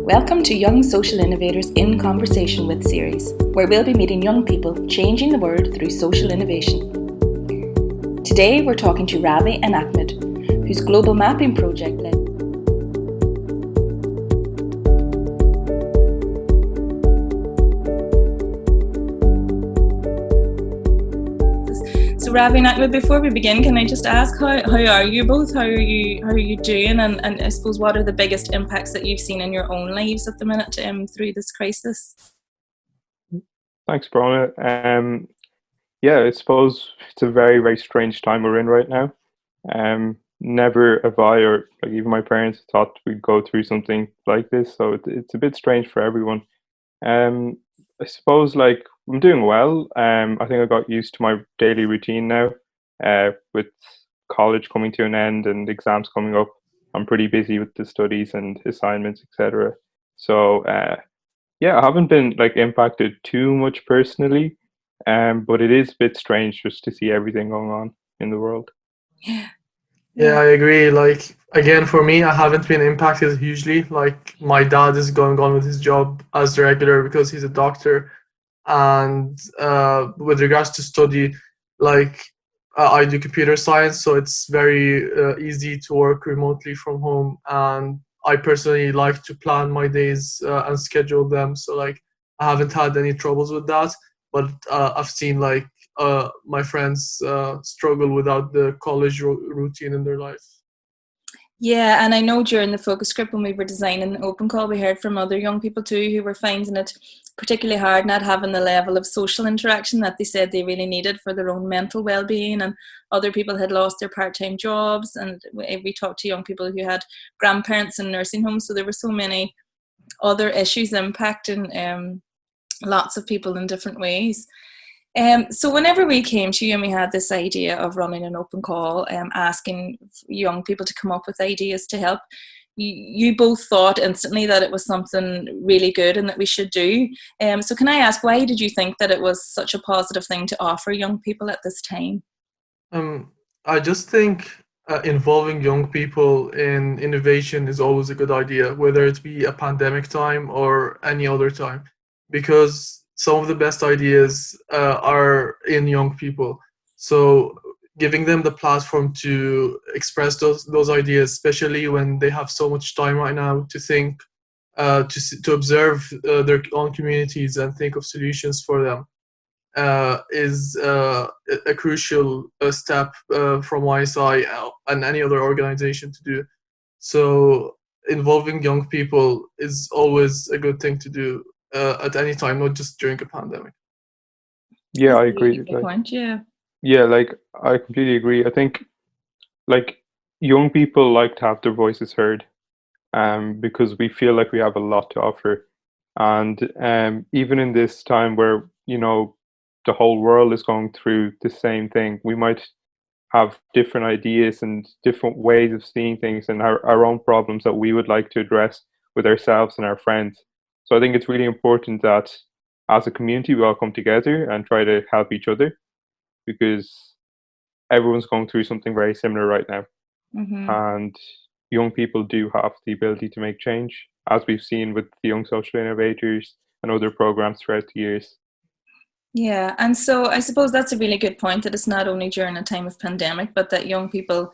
Welcome to Young Social Innovators in Conversation With series, where we'll be meeting young people changing the world through social innovation. Today we're talking to Ravi and Ahmed, whose global mapping project led. So Ravi and Ahmed, before we begin, can I just ask how are you both? How are you doing? And I suppose what are the biggest impacts that you've seen in your own lives at the minute through this crisis? Thanks, Brona. I suppose it's a very, very strange time we're in right now. Never have I, or like even my parents, thought we'd go through something like this. So it's a bit strange for everyone. Um, I suppose like I'm doing well. I think I got used to my daily routine now. With college coming to an end and exams coming up, I'm pretty busy with the studies and assignments, etc. So yeah, I haven't been like impacted too much personally, but it is a bit strange just to see everything going on in the world. Yeah, I agree. Like again, for me, I haven't been impacted hugely. Like my dad is going on with his job as the regular because he's a doctor, and with regards to study, like I do computer science, so it's very easy to work remotely from home. And I personally like to plan my days and schedule them. So like I haven't had any troubles with that. But I've seen like my friends struggle without the college routine in their life. Yeah, and I know during the focus group when we were designing the open call, we heard from other young people too who were finding it particularly hard not having the level of social interaction that they said they really needed for their own mental well-being. And other people had lost their part-time jobs, and we talked to young people who had grandparents in nursing homes. So there were so many other issues impacting lots of people in different ways. So whenever we came to you and we had this idea of running an open call, asking young people to come up with ideas to help, you both thought instantly that it was something really good and that we should do. So can I ask, why did you think that it was such a positive thing to offer young people at this time? I just think involving young people in innovation is always a good idea, whether it be a pandemic time or any other time, because some of the best ideas are in young people. So giving them the platform to express those ideas, especially when they have so much time right now to think, to observe their own communities and think of solutions for them, is a crucial step from YSI and any other organization to do. So involving young people is always a good thing to do at any time, not just during a pandemic. Yeah, That's I a really agree. good point, yeah. Yeah, like I completely agree. I think like young people like to have their voices heard, because we feel like we have a lot to offer, and even in this time where the whole world is going through the same thing, we might have different ideas and different ways of seeing things and our own problems that we would like to address with ourselves and our friends. So I think it's really important that as a community we all come together and try to help each other, because everyone's going through something very similar right now. Mm-hmm. And young people do have the ability to make change, as we've seen with the Young Social Innovators and other programs throughout the years. Yeah, and so I suppose that's a really good point, that it's not only during a time of pandemic, but that young people,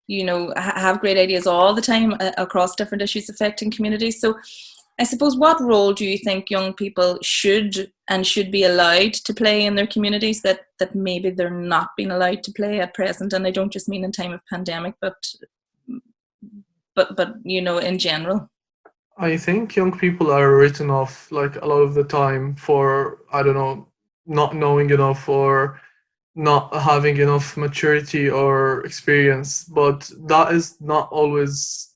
have great ideas all the time across different issues affecting communities. So I suppose, what role do you think young people should be allowed to play in their communities that maybe they're not being allowed to play at present? And I don't just mean in time of pandemic, but in general. I think young people are written off like a lot of the time for, I don't know, not knowing enough or not having enough maturity or experience, but that is not always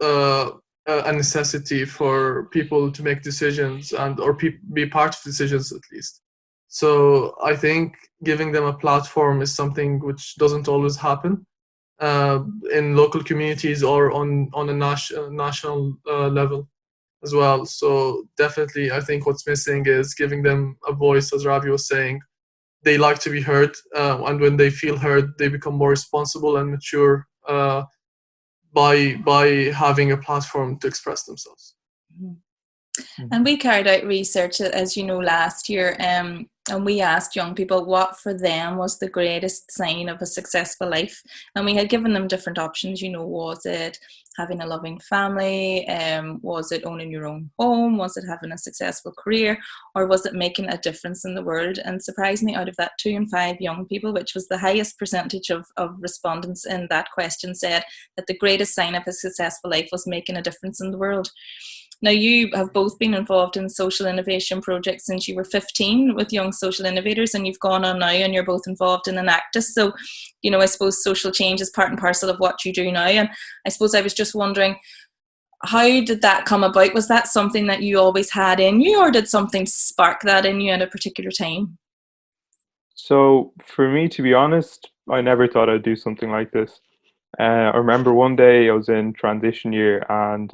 a necessity for people to make decisions and or be part of decisions at least. So I think giving them a platform is something which doesn't always happen in local communities or on a national level as well. So definitely, I think what's missing is giving them a voice, as Ravi was saying. They like to be heard, and when they feel heard, they become more responsible and mature by having a platform to express themselves. And we carried out research, as you know, last year, and we asked young people what for them was the greatest sign of a successful life. And we had given them different options. Was it having a loving family? Was it owning your own home? Was it having a successful career? Or was it making a difference in the world? And surprisingly, out of that, 2 in 5 young people, which was the highest percentage of respondents in that question, said that the greatest sign of a successful life was making a difference in the world. Now, you have both been involved in social innovation projects since you were 15 with Young Social Innovators, and you've gone on now and you're both involved in Enactus. So, I suppose social change is part and parcel of what you do now. And I suppose I was just wondering, how did that come about? Was that something that you always had in you, or did something spark that in you at a particular time? So for me, to be honest, I never thought I'd do something like this. I remember one day I was in transition year, and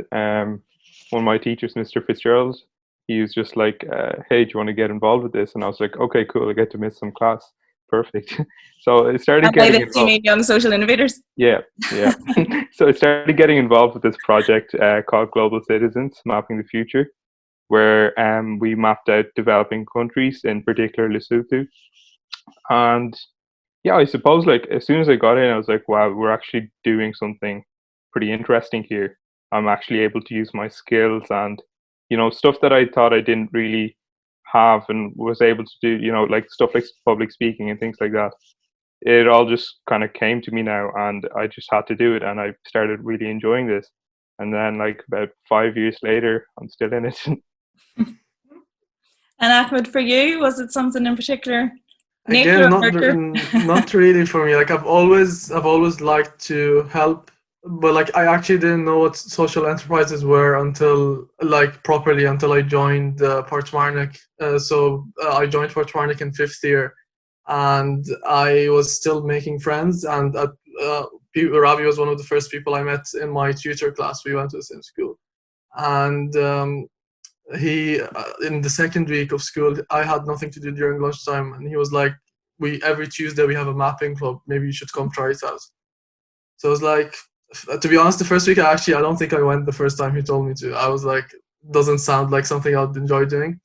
one of my teachers, Mr. Fitzgerald, he was just like, "Hey, do you want to get involved with this?" And I was like, "Okay, cool. I get to miss some class. Perfect." So I started And by getting this, you involved. mean Young Social Innovators? Yeah, yeah. So I started getting involved with this project called Global Citizens, Mapping the Future, where we mapped out developing countries, in particular Lesotho. And yeah, I suppose like as soon as I got in, I was like, wow, we're actually doing something pretty interesting here. I'm actually able to use my skills and, stuff that I thought I didn't really have and was able to do, like stuff like public speaking and things like that. It all just kind of came to me now, and I just had to do it, and I started really enjoying this. And then like about 5 years later, I'm still in it. And Ahmed, for you, was it something in particular? Nature Again, or nurture? not really for me. Like I've always liked to help, but like I actually didn't know what social enterprises were until like properly until I joined Portmarnock. I joined Portmarnock in 5th year, and I was still making friends. And Ravi was one of the first people I met in my tutor class. We went to the same school, and he in the second week of school, I had nothing to do during lunchtime, and he was like, we every Tuesday we have a mapping club, maybe you should come try it out. So I was like, to be honest, the first week I don't think I went the first time he told me to. I was like, doesn't sound like something I'd enjoy doing.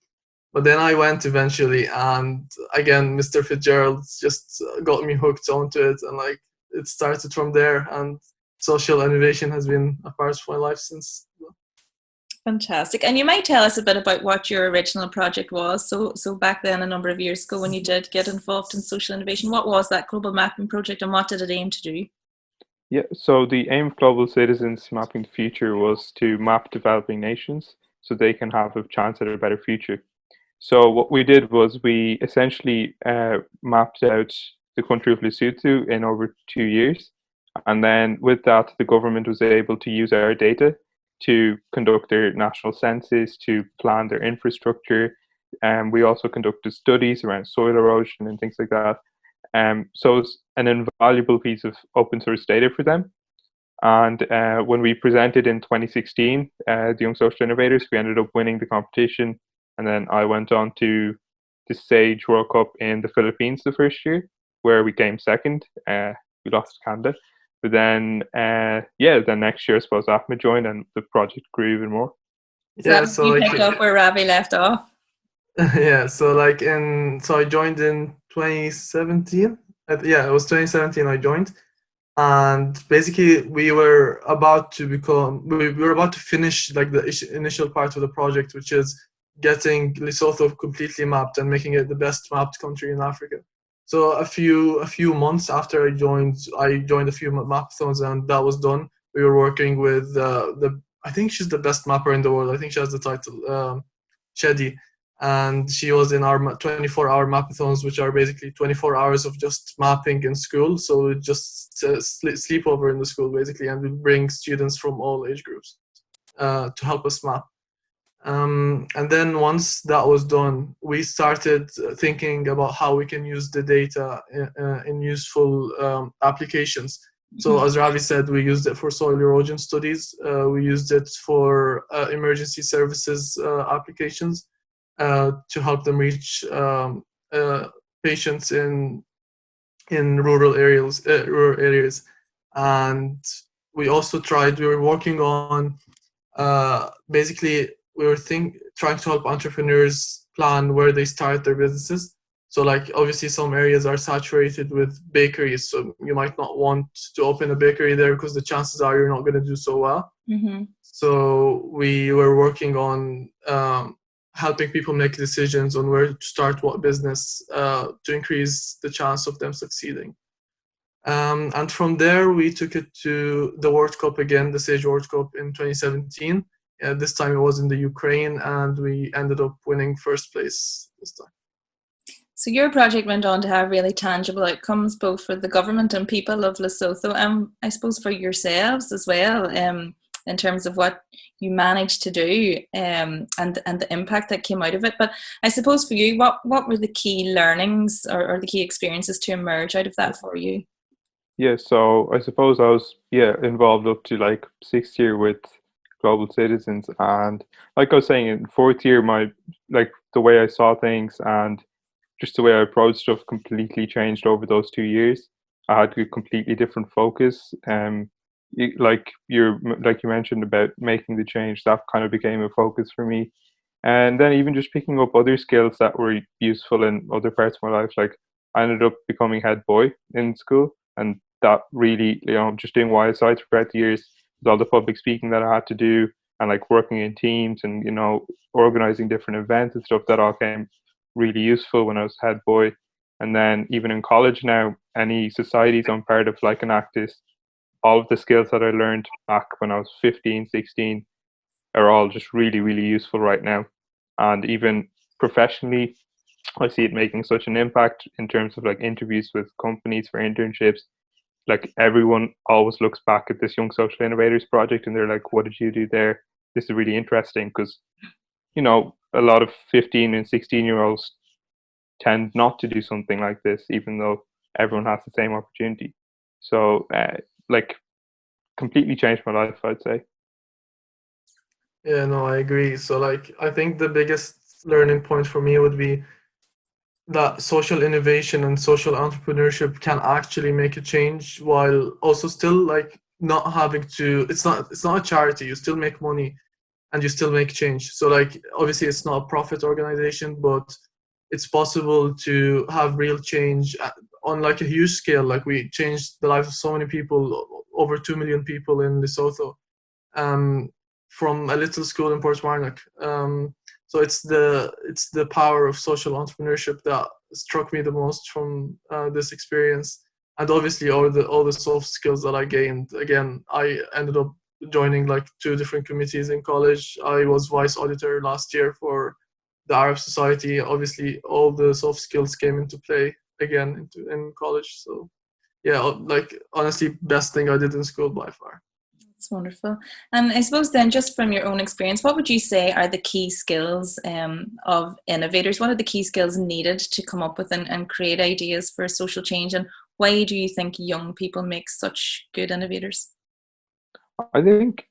But then I went eventually, and again Mr. Fitzgerald just got me hooked onto it, and like it started from there, and social innovation has been a part of my life since. Fantastic. And you might tell us a bit about what your original project was. So back then, a number of years ago, when you did get involved in social innovation, what was that global mapping project and what did it aim to do? Yeah, so the aim of Global Citizens Mapping the Future was to map developing nations so they can have a chance at a better future. So what we did was we essentially mapped out the country of Lesotho in over 2 years. And then with that, the government was able to use our data to conduct their national census, to plan their infrastructure. And we also conducted studies around soil erosion and things like that. So it's an invaluable piece of open source data for them. And when we presented in 2016, the Young Social Innovators, we ended up winning the competition. And then I went on to the Sage World Cup in the Philippines the first year, where we came second. We lost to Canada. But then, then next year, I suppose Ahmed joined and the project grew even more. Yeah, So you picked up where Ravi left off. Yeah, so I joined in 2017. Yeah, it was 2017 I joined, and basically we were about to finish like the initial part of the project, which is getting Lesotho completely mapped and making it the best mapped country in Africa. So a few months after I joined a few mapathons, and that was done. We were working with I think she's the best mapper in the world. I think she has the title, Shedi, and she was in our 24-hour mapathons, which are basically 24 hours of just mapping in school. So we just sleep over in the school basically, and we bring students from all age groups to help us map. And then once that was done, we started thinking about how we can use the data in useful applications. So as Ravi said, we used it for soil erosion studies. We used it for emergency services applications to help them reach patients in rural areas. And we also we were working on basically we were trying to help entrepreneurs plan where they start their businesses. So like obviously some areas are saturated with bakeries, so you might not want to open a bakery there because the chances are you're not going to do so well. Mm-hmm. So we were working on helping people make decisions on where to start what business to increase the chance of them succeeding. And from there, we took it to the World Cup again, the Sage World Cup in 2017. This time it was in the Ukraine, and we ended up winning first place this time. So your project went on to have really tangible outcomes, both for the government and people of Lesotho, and I suppose for yourselves as well, in terms of what you managed to do, and the impact that came out of it. But I suppose for you, what were the key learnings or the key experiences to emerge out of that for you? Yeah, so I suppose I was involved up to like sixth year with Global Citizens, and like I was saying, in fourth year, my like the way I saw things and just the way I approached stuff completely changed over those 2 years. I had a completely different focus. Like you mentioned about making the change, that kind of became a focus for me. And then even just picking up other skills that were useful in other parts of my life. Like I ended up becoming head boy in school, and that really, just doing YSIs throughout the years, with all the public speaking that I had to do, and like working in teams and organizing different events and stuff, that all came really useful when I was head boy. And then even in college now, any societies I'm part of, like an activist, all of the skills that I learned back when I was 15, 16 are all just really, really useful right now. And even professionally, I see it making such an impact in terms of like interviews with companies for internships. Like everyone always looks back at this Young Social Innovators project and they're like, what did you do there? This is really interesting because, a lot of 15 and 16-year-olds tend not to do something like this, even though everyone has the same opportunity. So, like, completely changed my life, I'd say. Yeah, no, I agree. So like, I think the biggest learning point for me would be that social innovation and social entrepreneurship can actually make a change while also still like not having to, it's not a charity. You still make money and you still make change. So like obviously it's not a profit organization, but it's possible to have real change on like a huge scale. Like we changed the lives of so many people, over 2 million people in Lesotho, from a little school in Portsmouth. So it's the power of social entrepreneurship that struck me the most from this experience. And obviously all the soft skills that I gained. Again, I ended up joining like 2 different committees in college. I was vice auditor last year for the Arab Society. Obviously, all the soft skills came into play again in college. So yeah, like honestly, best thing I did in school by far. That's wonderful. And I suppose then, just from your own experience, what would you say are the key skills of innovators? What are the key skills needed to come up with and create ideas for social change? And why do you think young people make such good innovators? I think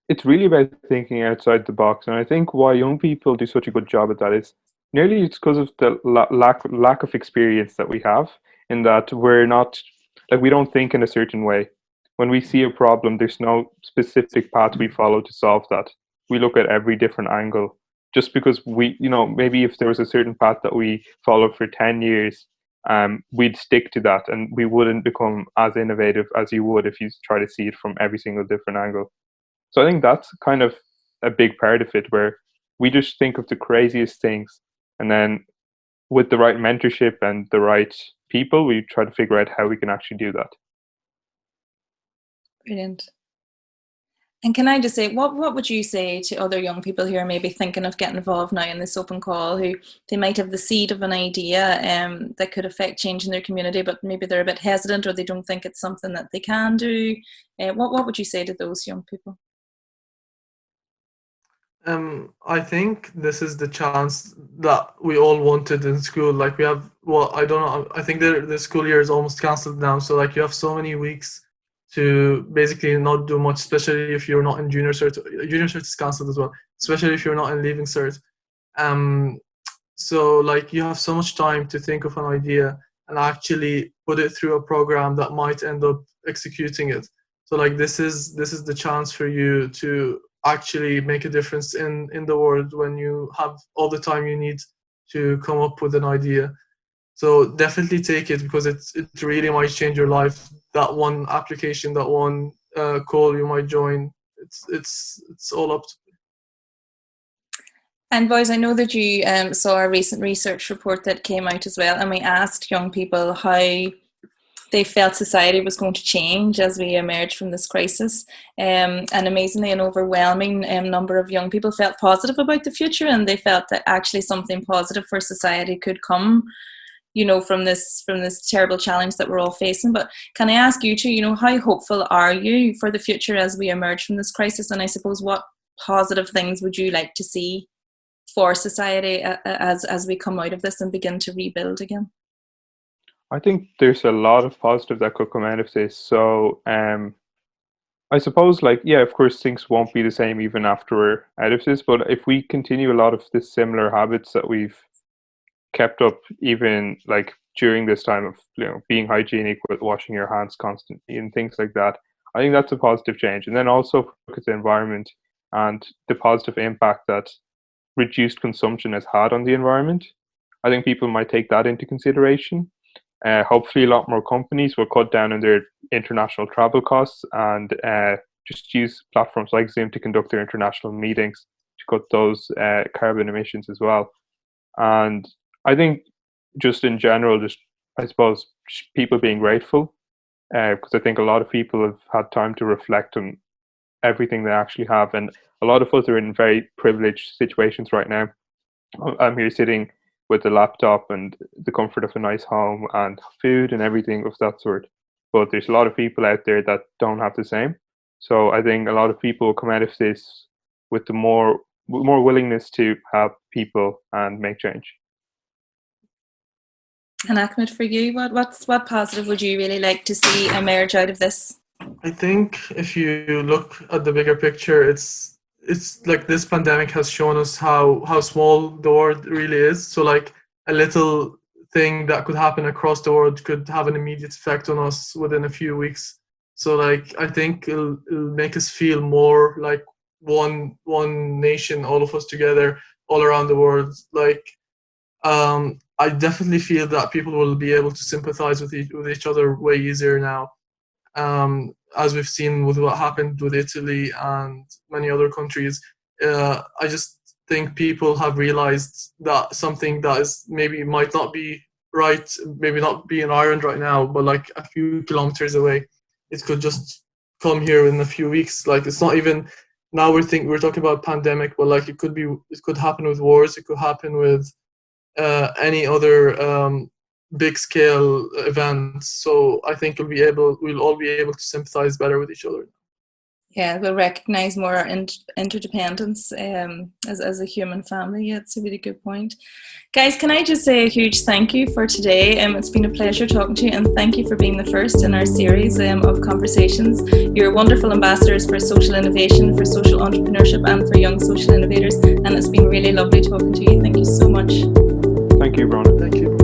it's really about thinking outside the box, and I think why young people do such a good job at that is nearly it's because of the lack of experience that we have. In that we're not like we don't think in a certain way. When we see a problem, there's no specific path we follow to solve that. We look at every different angle. Just because maybe if there was a certain path that we followed for 10 years, we'd stick to that and we wouldn't become as innovative as you would if you try to see it from every single different angle. So I think that's kind of a big part of it, where we just think of the craziest things, and then with the right mentorship and the right people, we try to figure out how we can actually do that. Brilliant. And can I just say, what would you say to other young people who are maybe thinking of getting involved now in this open call, who they might have the seed of an idea that could affect change in their community, but maybe they're a bit hesitant or they don't think it's something that they can do? What would you say to those young people? I think this is the chance that we all wanted in school. Like we have, well, I don't know. I think the school year is almost cancelled now. So like you have so many weeks to basically not do much, especially if you're not in junior cert. Junior cert is cancelled as well, especially if you're not in leaving cert. So like you have so much time to think of an idea and actually put it through a program that might end up executing it. So like this is the chance for you to actually make a difference in the world when you have all the time you need to come up with an idea. So definitely take it, because it really might change your life. That one application, that one call you might join, it's all up to you. And boys, I know that you saw a recent research report that came out as well, and we asked young people how they felt society was going to change as we emerge from this crisis. And amazingly, an overwhelming number of young people felt positive about the future, and they felt that actually something positive for society could come, you know, from this terrible challenge that we're all facing. But can I ask you two, you know, how hopeful are you for the future as we emerge from this crisis? And I suppose, what positive things would you like to see for society as we come out of this and begin to rebuild again? I think there's a lot of positive that could come out of this. So I suppose, like, yeah, of course, things won't be the same even after we're out of this. But if we continue a lot of the similar habits that we've kept up, even like during this time of, you know, being hygienic with washing your hands constantly and things like that, I think that's a positive change. And then also look at the environment and the positive impact that reduced consumption has had on the environment. I think people might take that into consideration. Hopefully, a lot more companies will cut down on their international travel costs and just use platforms like Zoom to conduct their international meetings to cut those carbon emissions as well. And I think just in general, just I suppose people being grateful, because I think a lot of people have had time to reflect on everything they actually have. And a lot of us are in very privileged situations right now. I'm here sitting with a laptop and the comfort of a nice home and food and everything of that sort. But there's a lot of people out there that don't have the same. So I think a lot of people will come out of this with the more willingness to help people and make change. And Ahmed, for you, what positive would you really like to see emerge out of this? I think if you look at the bigger picture, it's like this pandemic has shown us how small the world really is. So like a little thing that could happen across the world could have an immediate effect on us within a few weeks. So like I think it'll make us feel more like one nation, all of us together, all around the world. Like I definitely feel that people will be able to sympathize with each other way easier now. As we've seen with what happened with Italy and many other countries, I just think people have realized that something that is maybe might not be right, maybe not be in Ireland right now, but like a few kilometers away, it could just come here in a few weeks. Like it's not even now we're talking about pandemic, but like it could happen with wars, it could happen with any other big scale events. So I think we'll all be able to sympathize better with each other. Yeah, we'll recognise more interdependence as a human family. Yeah, it's a really good point. Guys, can I just say a huge thank you for today? It's been a pleasure talking to you, and thank you for being the first in our series of conversations. You're wonderful ambassadors for social innovation, for social entrepreneurship, and for young social innovators, and it's been really lovely talking to you. Thank you so much. Thank you, Bronagh. Thank you.